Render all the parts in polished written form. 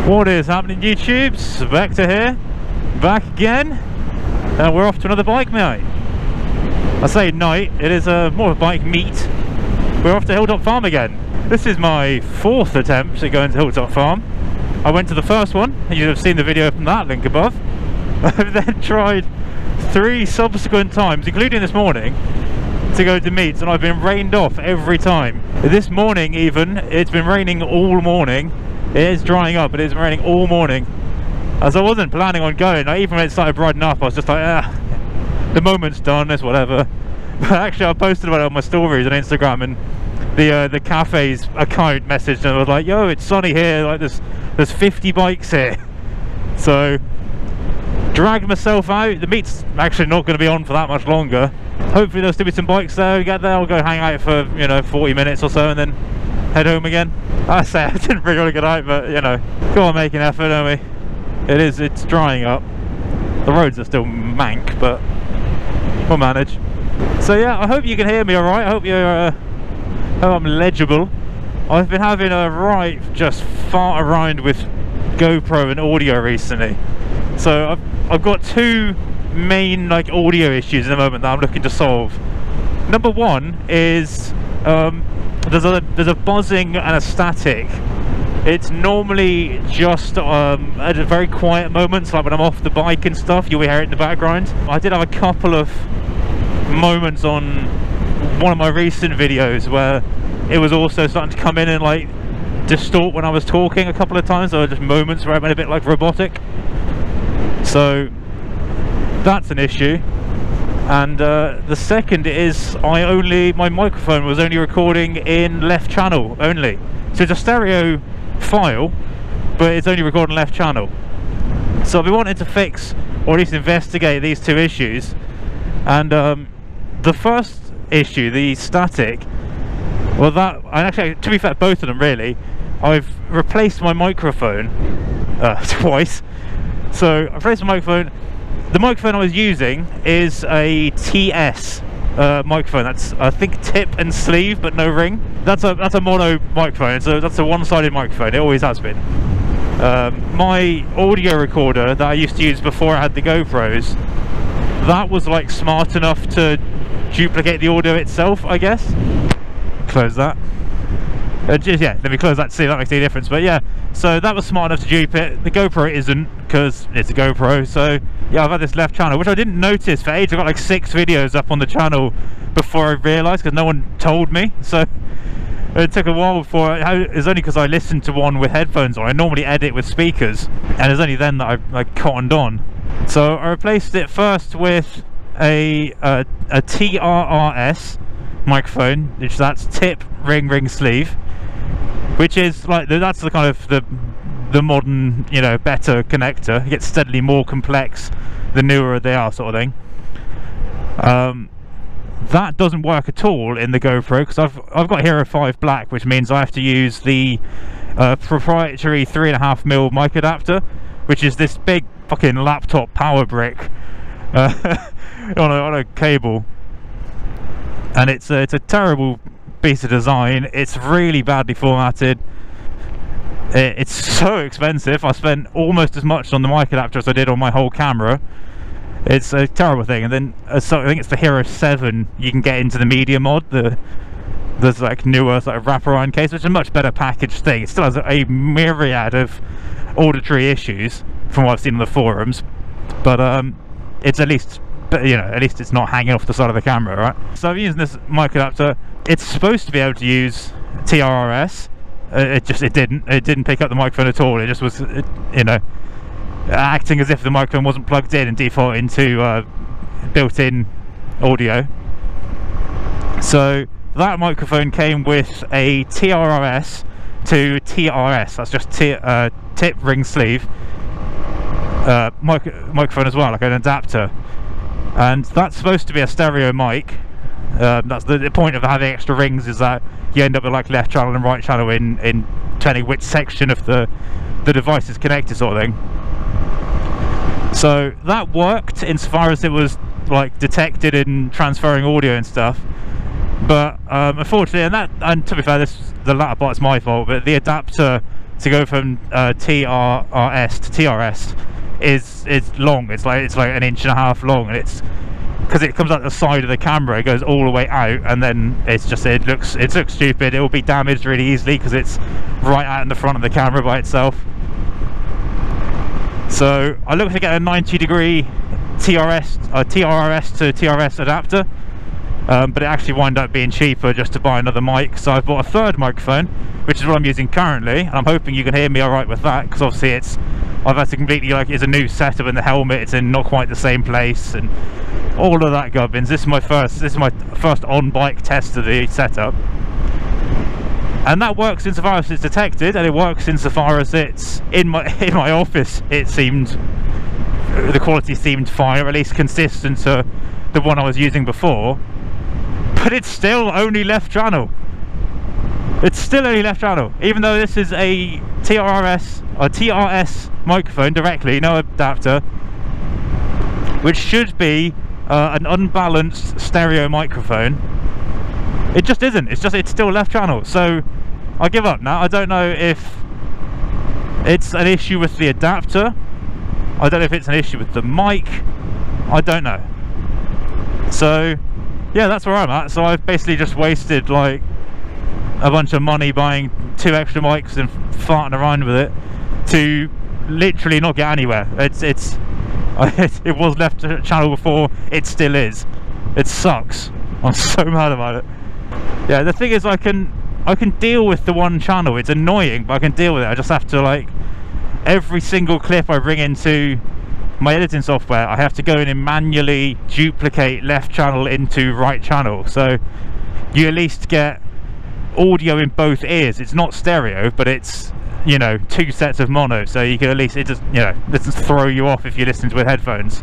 What is happening, YouTubes? Vector here, back again, and we're off to another bike night. I say night, it is more of a bike meet. We're off to Hilltop Farm again. This is my 4th attempt at going to Hilltop Farm. I went to the first one, and you'd have seen the video from that, link above. I've then tried 3 subsequent times, including this morning, to go to meets, and I've been rained off every time. This morning even, it's been raining all morning. It is drying up, but it's been raining all morning. As I wasn't planning on going, even when it started brightening up, I was just like, the moment's done, it's whatever. But actually I posted about it on my stories on Instagram, and the cafe's account messaged and I was like, yo, it's sunny here, like there's 50 bikes here. So dragged myself out. The meet's actually not going to be on for that much longer. Hopefully there'll still be some bikes there. We get there, I'll go hang out for 40 minutes or so and then head home again. I say I didn't really want to get out, but go on, make an effort, don't we? It's drying up. The roads are still mank, but we'll manage. So yeah, I hope you can hear me alright. I hope I'm legible. I've been having a right just fart around with GoPro and audio recently. So I've got 2 main audio issues at the moment that I'm looking to solve. Number 1 is there's a buzzing and a static. It's normally just at a very quiet moments, like when I'm off the bike and stuff, you'll hear it in the background. I did have a couple of moments on one of my recent videos where it was also starting to come in and distort when I was talking a couple of times. There were just moments where I went a bit robotic. So that's an issue. And the second is my microphone was only recording in left channel only. So it's a stereo file, but it's only recording left channel. So I've been wanting to fix, or at least investigate, these 2 issues. And the first issue, the static, well, and actually to be fair, both of them really, I've replaced my microphone twice. So I replaced my microphone. The microphone I was using is a TS microphone. That's, I think, tip and sleeve but no ring. That's a mono microphone, so that's a one-sided microphone. It always has been. My audio recorder that I used to use before I had the GoPros, that was smart enough to duplicate the audio itself, I guess. Close that. Yeah, let me close that to see if that makes any difference. But yeah, so that was smart enough to dupe it. The GoPro isn't, because it's a GoPro. So yeah, I've had this left channel, which I didn't notice for ages. I've got 6 videos up on the channel before I realised, because no one told me. So it took a while before. It's only because I listened to one with headphones on. I normally edit with speakers, and it's only then that I cottoned on. So I replaced it first with a TRRS microphone, which that's tip ring sleeve, which is that's the kind of the modern better connector. It gets steadily more complex the newer they are, sort of thing. That doesn't work at all in the GoPro, because I've got Hero 5 Black, which means I have to use the proprietary 3.5mm mic adapter, which is this big fucking laptop power brick on a cable, and it's a terrible piece of design. It's really badly formatted. It's so expensive. I spent almost as much on the mic adapter as I did on my whole camera. It's a terrible thing. And then so I think it's the Hero 7 you can get into the media mod. There's newer wraparound case, which is a much better packaged thing. It still has a myriad of auditory issues from what I've seen on the forums, but it's at least it's not hanging off the side of the camera, right? So I'm using this mic adapter. It's supposed to be able to use TRRS. It didn't pick up the microphone at all. It just was acting as if the microphone wasn't plugged in and default into built-in audio. So that microphone came with a TRRS to TRS. That's just tip ring sleeve microphone as well, like an adapter. And that's supposed to be a stereo mic. That's the point of having extra rings, is that you end up with left channel and right channel in depending which section of the device is connected, sort of thing. So that worked insofar as it was detected in transferring audio and stuff. But unfortunately, and to be fair, the latter part's my fault, but the adapter to go from TRRS to TRS is long. It's like 1.5 inches long, and it's because it comes out the side of the camera, it goes all the way out, and then it's just it looks stupid. It will be damaged really easily because it's right out in the front of the camera by itself. So I looked to get a 90-degree TRS to TRS adapter, but it actually wound up being cheaper just to buy another mic. So I bought a third microphone, which is what I'm using currently, and I'm hoping you can hear me alright with that, because obviously I've had to completely, like, it's a new setup in the helmet, it's in not quite the same place and all of that gubbins. This is my first on-bike test of the setup, and that works insofar as it's detected, and it works insofar as it's in my office. It seemed the quality seemed fine, or at least consistent to the one I was using before, but it's still only left channel. It's still only left channel, even though this is a TRS microphone directly, no adapter, which should be an unbalanced stereo microphone. It just isn't. It's still left channel. So I give up now. I don't know if it's an issue with the adapter. I don't know if it's an issue with the mic. I don't know. So yeah, that's where I'm at. So I've basically just wasted like a bunch of money buying 2 extra mics and farting around with it to literally not get anywhere. It was left channel before, it still is. It sucks. I'm so mad about it. Yeah, the thing is, I can deal with the one channel. It's annoying, but I can deal with it. I just have to, like, every single clip I bring into my editing software, I have to go in and manually duplicate left channel into right channel, so you at least get audio in both ears. It's not stereo, but it's, you know, 2 sets of mono, so you can at least, it just, you know, doesn't throw you off if you're listening with headphones.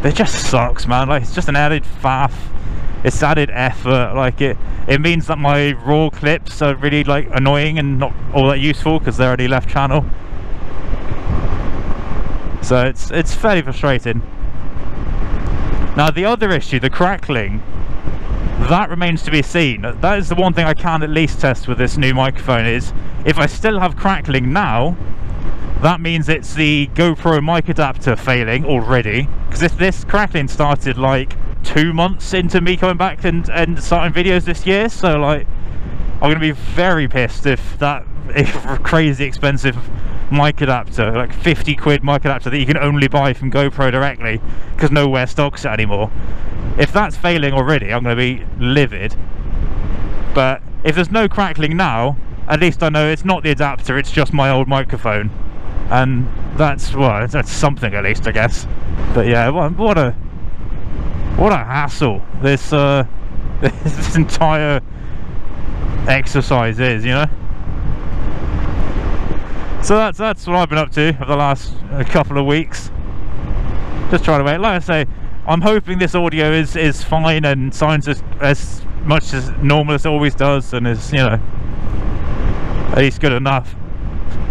But it just sucks, man. Like, it's just an added faff, it's added effort. Like, it means that my raw clips are really, like, annoying and not all that useful because they're already left channel. So it's fairly frustrating. Now the other issue, the crackling, that remains to be seen. That is the one thing I can at least test with this new microphone, is if I still have crackling now, that means it's the GoPro mic adapter failing already, because if this crackling started like 2 months into me coming back and starting videos this year, so like I'm gonna be very pissed if that crazy expensive mic adapter, like 50 quid mic adapter that you can only buy from GoPro directly because nowhere stocks it anymore, if that's failing already, I'm going to be livid. But if there's no crackling now, at least I know it's not the adapter, it's just my old microphone, and that's, well, that's something at least, I guess. But yeah, what a hassle this this entire exercise is, you know. So that's what I've been up to for the last couple of weeks. Just trying to wait. Like I say, I'm hoping this audio is fine and sounds as much as normal as it always does, and is, you know, at least good enough.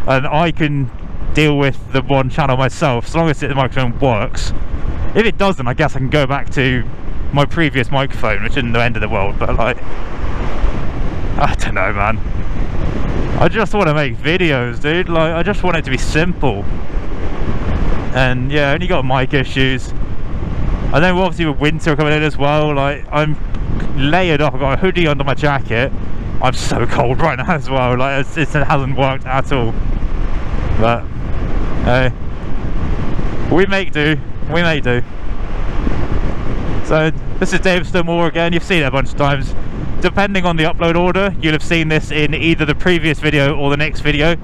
And I can deal with the one channel myself, as long as the microphone works. If it doesn't, I guess I can go back to my previous microphone, which isn't the end of the world, but like, I don't know, man. I just want to make videos, dude. Like, I just want it to be simple. And yeah, I only got mic issues. And then obviously with winter coming in as well, like, I'm layered up. I've got a hoodie under my jacket. I'm so cold right now as well. Like, it hasn't worked at all. But we make do. We make do. So this is Dave Stonemore again. You've seen it a bunch of times. Depending on the upload order, you'll have seen this in either the previous video or the next video,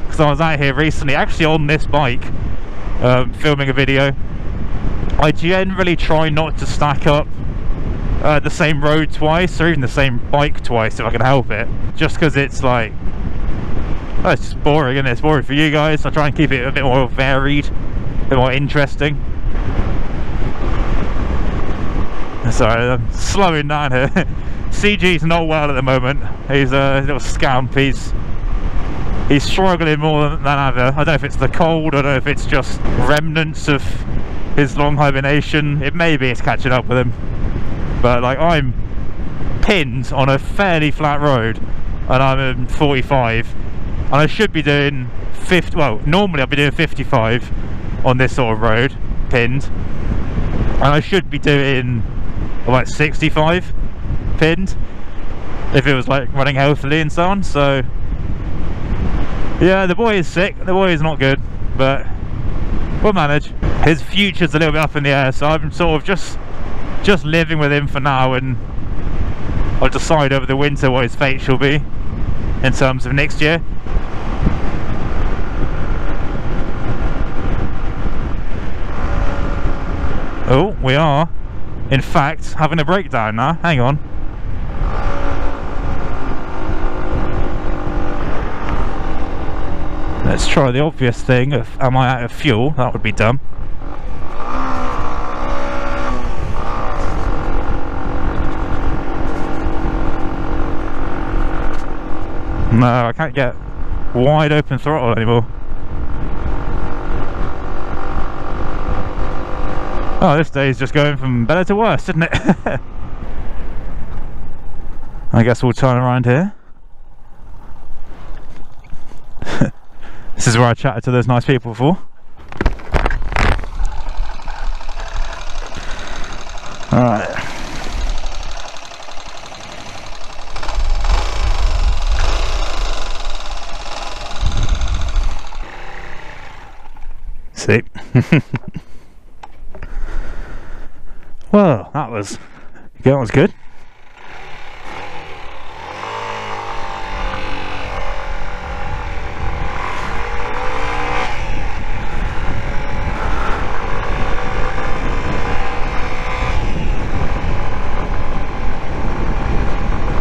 because I was out here recently, actually on this bike, filming a video. I generally try not to stack up the same road twice, or even the same bike twice if I can help it, just because it's like, oh, it's just boring, and it's boring for you guys. I try and keep it a bit more varied, a bit more interesting. Sorry, I'm slowing down here. CG's not well at the moment. He's a little scamp. He's struggling more than ever. I don't know if it's the cold, I don't know if it's just remnants of his long hibernation. It may be it's catching up with him. But like, I'm pinned on a fairly flat road and I'm in 45. and I should be doing 50, well, normally I'd be doing 55 on this sort of road, pinned, and I should be doing about 65 pinned if it was like running healthily and so on. So yeah, the boy is sick, the boy is not good, but we'll manage. His future's a little bit up in the air, so I'm sort of just living with him for now, and I'll decide over the winter what his fate shall be in terms of next year. Oh, we are in fact having a breakdown now. Hang on. Let's try the obvious thing of, am I out of fuel? That would be dumb. No, I can't get wide open throttle anymore. Oh, this day is just going from better to worse, isn't it? I guess we'll turn around here. This is where I chatted to those nice people before. Alright. See? Well, that was good.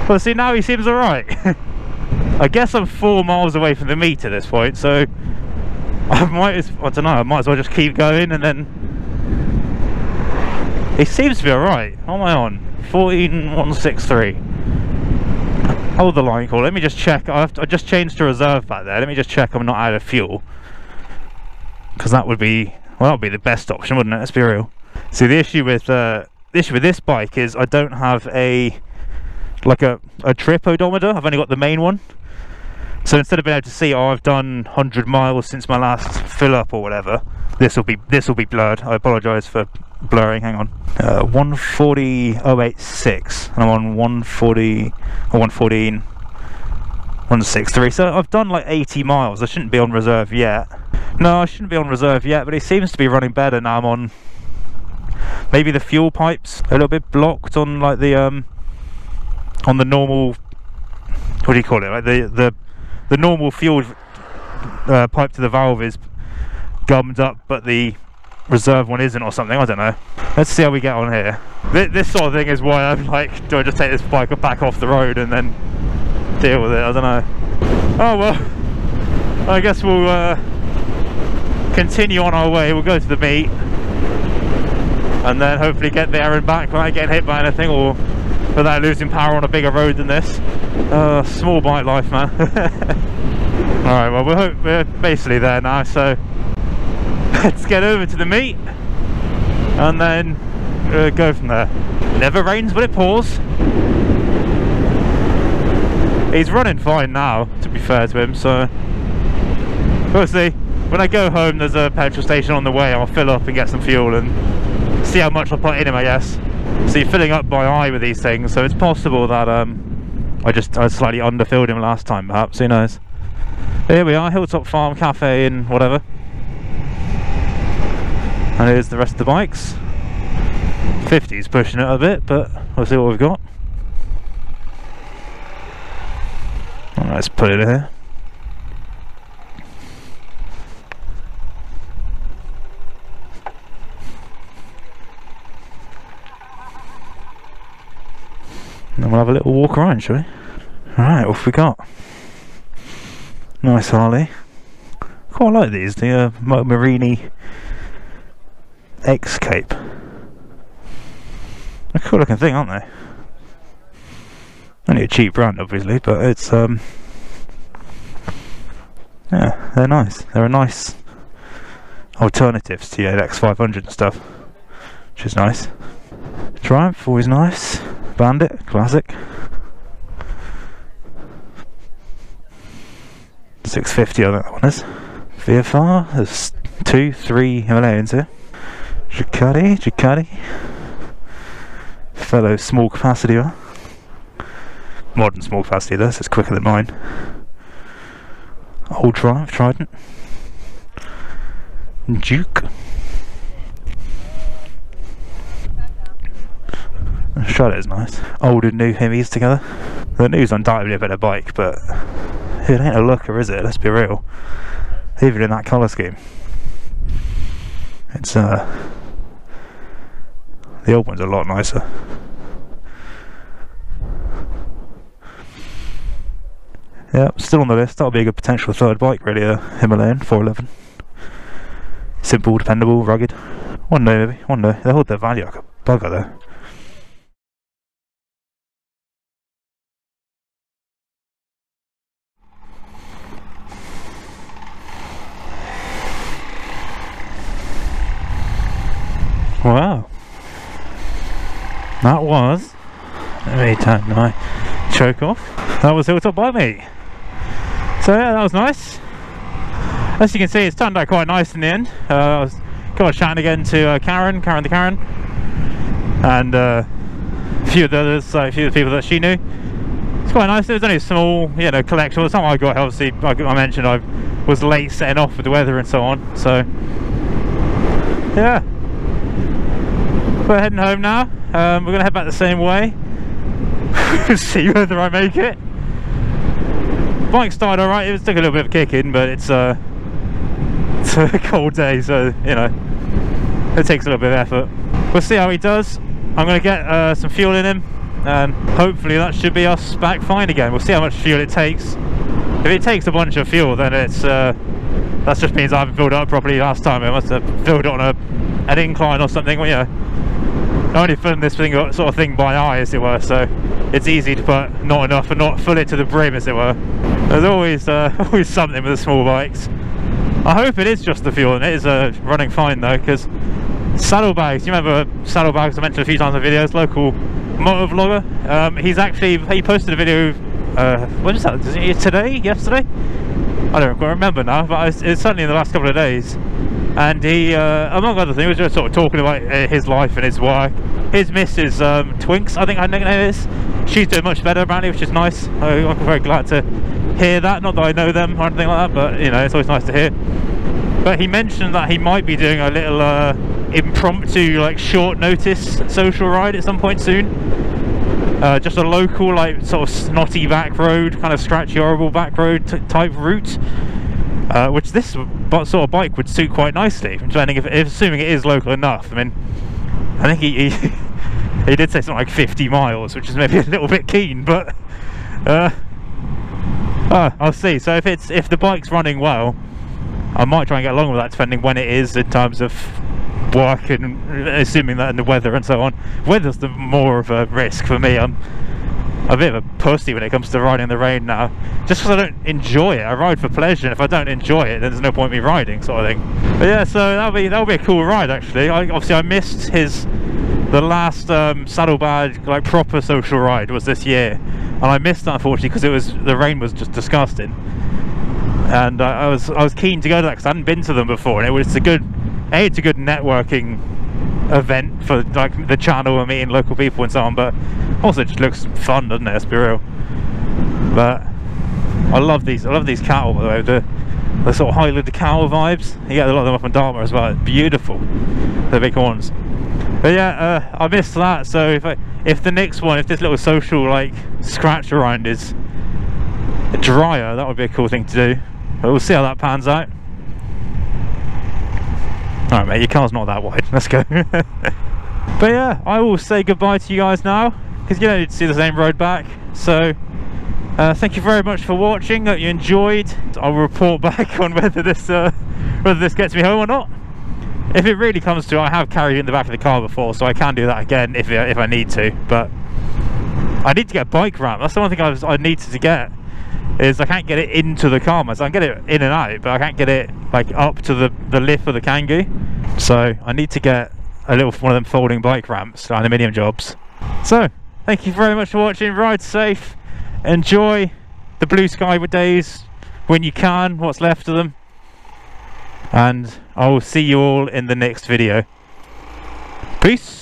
Well, see, now he seems alright. I guess I'm 4 miles away from the meet at this point, so I might as well just keep going, and then he seems to be alright. What am I on? 14163. Hold the line call. Let me just check. I just changed to reserve back there. Let me just check I'm not out of fuel, because that would be, well, that would be the best option, wouldn't it? Let's be real. See, the issue with this bike is I don't have a trip odometer. I've only got the main one. So instead of being able to see, oh, I've done 100 miles since my last fill up or whatever, this will be blurred. I apologise for blurring. Hang on. 140.086, and I'm on 140 or 114.163. So I've done like 80 miles. I shouldn't be on reserve yet. No, I shouldn't be on reserve yet, but it seems to be running better now. I'm on, maybe the fuel pipes a little bit blocked on like the on the normal, what do you call it, like the normal fuel pipe to the valve is gummed up, but the reserve one isn't, or something. I don't know. Let's see how we get on here. This sort of thing is why I'm like, do I just take this bike back off the road and then deal with it? I don't know. Oh well, I guess we'll continue on our way. We'll go to the meet and then hopefully get there and back without getting hit by anything, or without losing power on a bigger road than this. Small bike life, man. Alright, well, we're basically there now, so let's get over to the meet and then go from there. Never rains but it pours. He's running fine now, to be fair to him, so we'll see. When I go home, there's a petrol station on the way. I'll fill up and get some fuel and see how much I'll put in him, I guess. See, filling up my eye with these things, so it's possible that I slightly underfilled him last time, perhaps. Who knows? Here we are, Hilltop Farm Cafe and whatever. And here's the rest of the bikes. 50's pushing it a bit, but we'll see what we've got. Alright, let's put it here. And then we'll have a little walk around, shall we? Alright, off we got. Nice Harley. Quite like these, the Marini X Cape. They're a cool looking thing, aren't they? Only a cheap brand, obviously, but it's yeah, they're nice. They're a nice alternatives to the X500 and stuff, which is nice. Triumph, always nice. Bandit, classic. 650 I think that one is. VFR, there's 3 Himalayans here. Ducati. Fellow small capacity one. Modern small capacity though, so it's quicker than mine. Old drive, Trident. Duke. Shadow's nice. Old and new Hemis together. The new's undoubtedly a better bike, but it ain't a looker, is it? Let's be real. Even in that colour scheme. It's the old one's a lot nicer. Yeah, still on the list. That'll be a good potential third bike, really. A Himalayan 411. Simple, dependable, rugged. One day, maybe. One day. They hold their value like a bugger, though. Wow. That was... Let me turn my choke off. That was Hilltop Bike Meet. So yeah, that was nice. As you can see, it's turned out quite nice in the end. I was kind of chatting again to Karen the Karen, and a few of the others, a few of the people that she knew. It's quite nice. It was only a small, you know, collection. It's something I got. Obviously, I mentioned I was late setting off with the weather and so on. So yeah, we're heading home now. We're gonna head back the same way. See whether I make it. Bike started alright. It took a little bit of kicking, but it's a cold day, so you know it takes a little bit of effort. We'll see how he does. I'm going to get some fuel in him, and hopefully that should be us back fine again. We'll see how much fuel it takes. If it takes a bunch of fuel, then it's that just means I haven't filled it up properly last time. I must have filled it on an incline or something. Well, you know, I only filmed this thing sort of thing by eye, as it were, so it's easy to put not enough and not fill it to the brim, as it were. There's always always something with the small bikes. I hope it is just the fuel, and it is running fine though, because Saddlebags, you remember Saddlebags I mentioned a few times in videos, local motovlogger, he posted a video, when was that, yesterday? I don't remember now, but it's certainly in the last couple of days. And he, among other things, was just sort of talking about his life and his work. His missus, Twinks, I think her name is. She's doing much better apparently, which is nice. I'm very glad to hear that. Not that I know them or anything like that, but you know, it's always nice to hear. But he mentioned that he might be doing a little impromptu, like short notice social ride at some point soon. Just a local, like sort of snotty back road, kind of scratchy, horrible back road type route. Which this sort of bike would suit quite nicely, depending if assuming it is local enough. I mean, I think he did say something like 50 miles, which is maybe a little bit keen, but I'll see. So if the bike's running well, I might try and get along with that, depending when it is in terms of work and assuming that in the weather and so on. Weather's the more of a risk for me. I'm a bit of a pussy when it comes to riding in the rain now, just because I don't enjoy it. I ride for pleasure, and if I don't enjoy it, then there's no point in me riding, sort of thing. But yeah, so that'll be a cool ride actually. Obviously I missed the last Saddlebag like proper social ride was this year, and I missed that unfortunately because the rain was just disgusting. And I was keen to go to that because I hadn't been to them before, and it's a good networking event for like the channel and meeting local people and so on, but also it just looks fun, doesn't it? Let's be real. But I love these cattle, by the way, the sort of Highland cattle vibes. You get a lot of them up in Dartmoor as well. It's beautiful, the big horns. But yeah, I missed that. So if the next one, if this little social like scratch around is drier, that would be a cool thing to do. But we'll see how that pans out. Alright mate, your car's not that wide, let's go. But yeah, I will say goodbye to you guys now, because you don't need to see the same road back. So thank you very much for watching, hope you enjoyed. I'll report back on whether this gets me home or not. If it really comes to it, I have carried it in the back of the car before, so I can do that again if I need to. But I need to get a bike ramp. That's the one thing I needed to get, is I can't get it into the car. So I can get it in and out, but I can't get it like up to the lip of the Kangoo. So I need to get a little one of them folding bike ramps, aluminium jobs. So thank you very much for watching. Ride safe, enjoy the blue sky days, when you can, what's left of them. And I will see you all in the next video. Peace.